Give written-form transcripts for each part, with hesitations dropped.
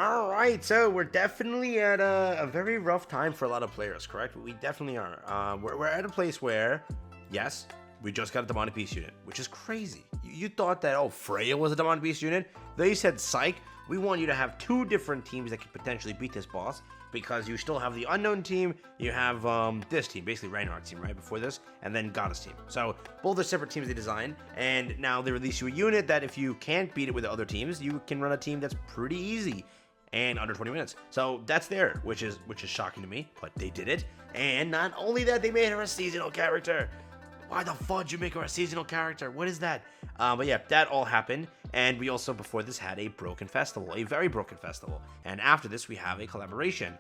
All right, so we're definitely at a very rough time for a lot of players, correct? We definitely are. We're at a place where, yes, we just got a Demonic Beast unit, which is crazy. You thought that, oh, Freya was a Demonic Beast unit? They said, psych, we want you to have two different teams that could potentially beat this boss, because you still have the Unknown team, you have this team, basically Ragnarok team, right, before this, and then Goddess team. So both are separate teams they designed, and now they release you a unit that if you can't beat it with the other teams, you can run a team that's pretty easy and under 20 minutes. So that's there, which is shocking to me, but they did it. And not only that, they made her a seasonal character. Why the fudge you make her a seasonal character? What is that? But yeah, that all happened. And we also, before this, had a broken festival, a very broken festival. And after this, we have a collaboration.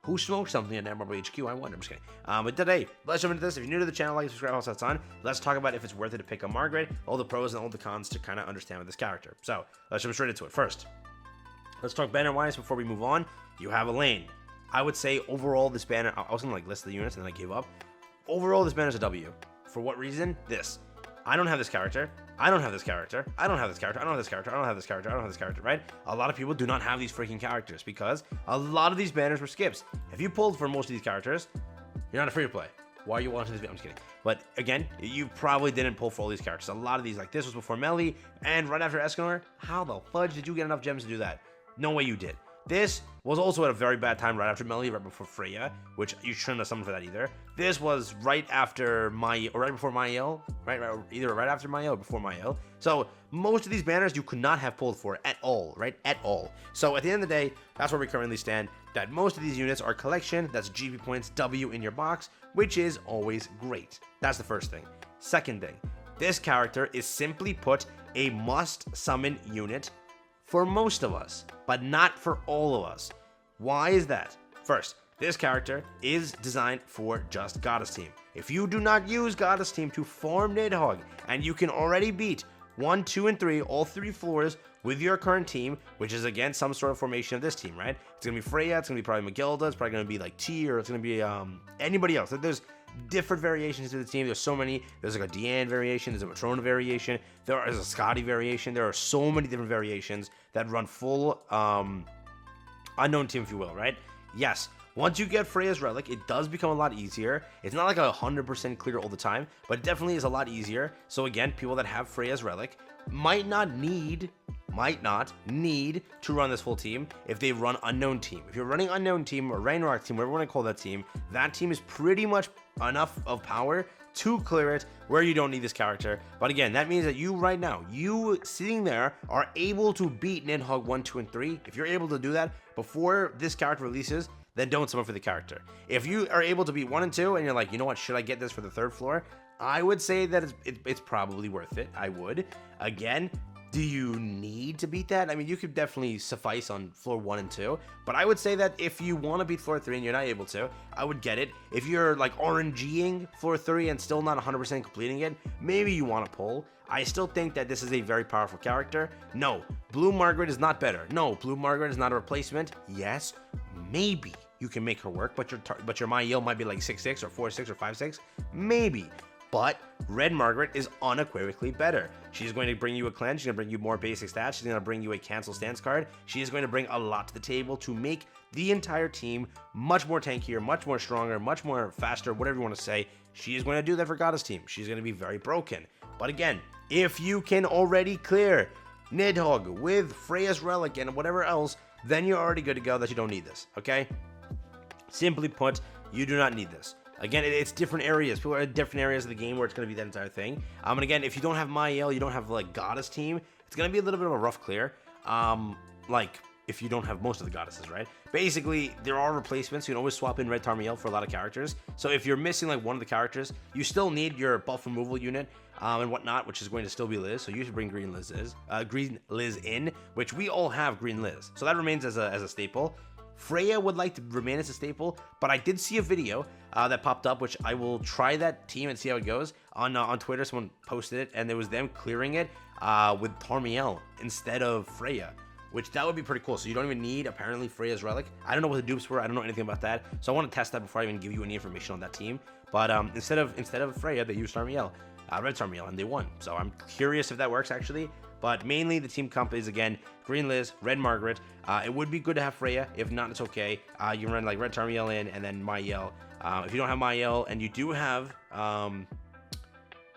Who smoked something at Marble HQ? I wonder. I'm just kidding. But today, let's jump into this. If you're new to the channel, like, subscribe, all that's on. Let's talk about if it's worth it to pick up Margaret, all the pros and all the cons to kind of understand with this character. So let's jump straight into it. First, let's talk banner-wise before we move on. You have Elaine. I would say overall, this banner, I was going to list the units and then I gave up. Overall, this banner is a W. For what reason? This. I don't have this character. I don't have this character. I don't have this character. I don't have this character. I don't have this character. I don't have this character, right? A lot of people do not have these freaking characters because a lot of these banners were skips. If you pulled for most of these characters, you're not a free to play. Why are you watching this video? I'm just kidding. But again, you probably didn't pull for all these characters. A lot of these, like this was before Melly and right after Escanor. How the fudge did you get enough gems to do that? No way you did. This was also at a very bad time right after Melly, right before Freya, which you shouldn't have summoned for that either. This was right after right before Mael, right? Either right after Mael or before Mael. So most of these banners you could not have pulled for at all, right? At all. So at the end of the day, that's where we currently stand. That most of these units are collection. That's GP points W in your box, which is always great. That's the first thing. Second thing, this character is simply put a must summon unit for most of us, but not for all of us. Why is that? First, this character is designed for just Goddess Team. If you do not use Goddess Team to farm Nidhogg, and you can already beat 1, 2, and 3, all 3 floors with your current team, which is again some sort of formation of this team, right? It's gonna be Freya, it's gonna be probably Magilda, it's probably gonna be like T, or it's gonna be anybody else. There's different variations to the team. There's so many. There's like a Deanne variation, there's a Matrona variation, there is a Scotty variation. There are so many different variations that run full unknown team, if you will, right? Yes, once you get Freya's Relic, it does become a lot easier. It's not like 100% clear all the time, but it definitely is a lot easier. So again, people that have Freya's Relic might not need to run this full team if they run Unknown Team. If you're running Unknown Team or Ragnarok Team, whatever you want to call that team is pretty much enough of power to clear it where you don't need this character. But again, that means that you right now, you sitting there, are able to beat Nidhogg 1, 2, and 3. If you're able to do that before this character releases, then don't summon for the character. If you are able to beat 1 and 2 and you're like, you know what, should I get this for the 3rd floor? I would say that it's probably worth it. I would. Again, do you need to beat that? I mean, you could definitely suffice on floor 1 and 2, but I would say that if you want to beat floor 3 and you're not able to, I would get it. If you're like RNGing floor 3 and still not 100% completing it, maybe you want to pull. I still think that this is a very powerful character. No, Blue Margaret is not better. No, Blue Margaret is not a replacement. Yes, maybe you can make her work, but your Mael might be like 6'6" or 4'6" or 5'6", maybe. But Red Margaret is unequivocally better. She's going to bring you a cleanse, she's going to bring you more basic stats, she's going to bring you a cancel stance card. She is going to bring a lot to the table to make the entire team much more tankier, much more stronger, much more faster, whatever you want to say. She is going to do that for Goddess Team. She's going to be very broken. But again, if you can already clear Nidhogg with Freya's Relic and whatever else, then you're already good to go that you don't need this, okay? Simply put, you do not need this. Again, it's different areas. People are in different areas of the game where it's going to be that entire thing. And again, if you don't have Mael, you don't have like Goddess Team, it's going to be a little bit of a rough clear. Like if you don't have most of the goddesses, right? Basically, there are replacements. You can always swap in Red Tarmiel for a lot of characters. So if you're missing like one of the characters, you still need your buff removal unit and whatnot, which is going to still be Liz. So you should bring Green Liz in, which we all have Green Liz. So that remains as a staple. Freya would like to remain as a staple, but I did see a video that popped up, which I will try that team and see how it goes. On Twitter, someone posted it, and it was them clearing it with Tarmiel instead of Freya, which that would be pretty cool. So you don't even need, apparently, Freya's Relic. I don't know what the dupes were. I don't know anything about that. So I want to test that before I even give you any information on that team. But instead of Freya, they used Tarmiel, Red Tarmiel, and they won. So I'm curious if that works, actually. But mainly the team comp is, again, green Liz, red Margaret. It would be good to have Freya. If not, it's okay. You can run like red Tarmiel in and then Mayel. If you don't have Mayel and you do have,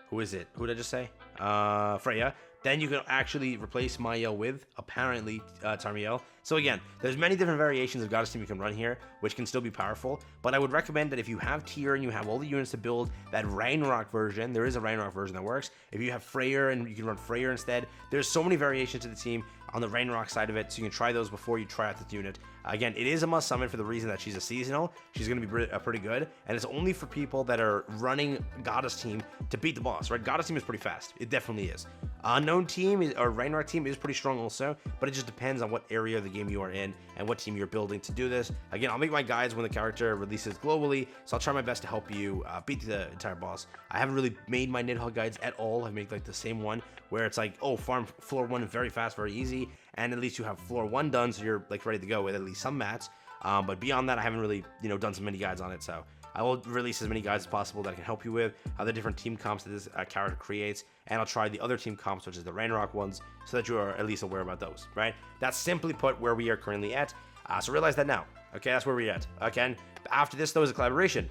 who is it? Who did I just say? Freya. Then you can actually replace Mayel with, apparently, Tarmiel. So again, there's many different variations of Goddess Team you can run here, which can still be powerful. But I would recommend that if you have tier and you have all the units to build that Ragnarok version, there is a Ragnarok version that works. If you have Freyr and you can run Freyr instead, there's so many variations to the team on the Ragnarok side of it, so you can try those before you try out this unit. Again, it is a must summon for the reason that she's a seasonal. She's going to be pretty good, and it's only for people that are running Goddess Team to beat the boss, right? Goddess Team is pretty fast. It definitely is. Unknown Team or Ragnarok Team is pretty strong also, but it just depends on what area of the game you are in and what team you're building to do this. Again, I'll make my guides when the character releases globally, so I'll try my best to help you beat the entire boss. I haven't really made my Nidhogg guides at all. I make like the same one where it's like, oh, farm floor 1 very fast, very easy, and at least you have floor 1 done, so you're like ready to go with at least some mats. But beyond that, I haven't really, done so many guides on it, so I will release as many guides as possible that I can help you with, other different team comps that this character creates, and I'll try the other team comps, which is the Ragnarok ones, so that you are at least aware about those, right? That's simply put where we are currently at, so realize that now, okay? That's where we're at, okay? After this, though, is a collaboration.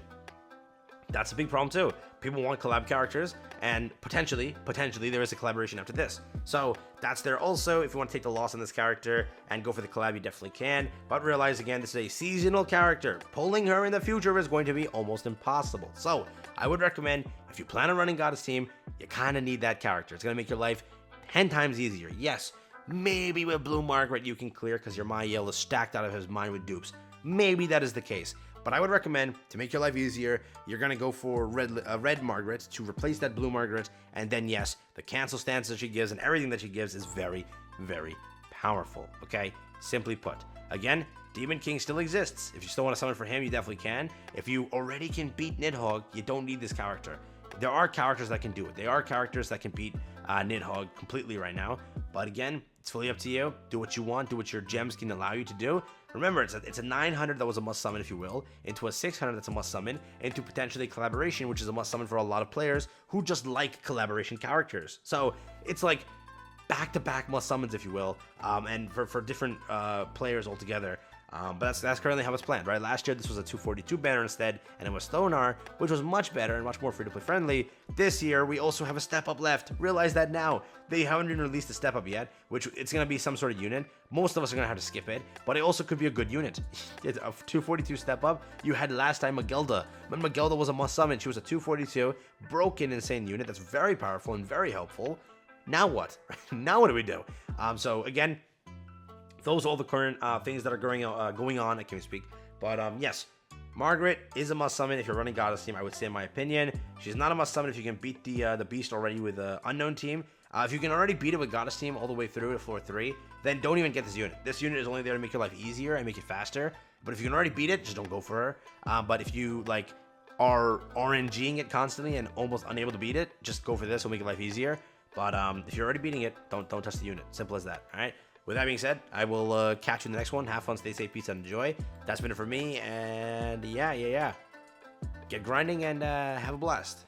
That's a big problem too. People want collab characters, and potentially there is a collaboration after this. So that's there also. If you want to take the loss on this character and go for the collab, you definitely can. But realize again, this is a seasonal character. Pulling her in the future is going to be almost impossible. So I would recommend, if you plan on running Goddess Team, you kind of need that character. It's going to make your life 10 times easier. Yes, maybe with Blue Margaret you can clear because your Mayel is stacked out of his mind with dupes. Maybe that is the case. But I would recommend, to make your life easier, you're going to go for red Margaret to replace that Blue Margaret. And then, yes, the cancel stance that she gives and everything that she gives is very, very powerful. Okay? Simply put. Again, Demon King still exists. If you still want to summon for him, you definitely can. If you already can beat Nidhogg, you don't need this character. There are characters that can do it. There are characters that can beat Nidhogg completely right now. But again, it's fully up to you. Do what you want. Do what your gems can allow you to do. Remember, it's a 900 that was a must summon, if you will, into a 600 that's a must summon, into potentially collaboration, which is a must summon for a lot of players who just like collaboration characters. So it's like back-to-back must summons, if you will, and for different players altogether. But that's currently how it's planned, right? Last year, this was a 242 banner instead, and it was Thonar, which was much better and much more free-to-play friendly. This year, we also have a step-up left. Realize that now. They haven't even released a step-up yet, which it's going to be some sort of unit. Most of us are going to have to skip it, but it also could be a good unit. It's a 242 step-up. You had last time Magelda. When Magelda was a must-summon, she was a 242, broken, insane unit that's very powerful and very helpful. Now what? Now what do we do? So, again, those are all the current things that are going on. I can't speak. But yes, Margaret is a must summon if you're running Goddess Team, I would say, in my opinion. She's not a must summon if you can beat the Beast already with the Unknown Team. If you can already beat it with Goddess Team all the way through to floor 3, then don't even get this unit. This unit is only there to make your life easier and make it faster. But if you can already beat it, just don't go for her. But if you are RNGing it constantly and almost unable to beat it, just go for this. It'll make your life easier. But if you're already beating it, don't touch the unit. Simple as that. All right. With that being said, I will catch you in the next one. Have fun, stay safe, peace, and enjoy. That's been it for me. And yeah. Get grinding and have a blast.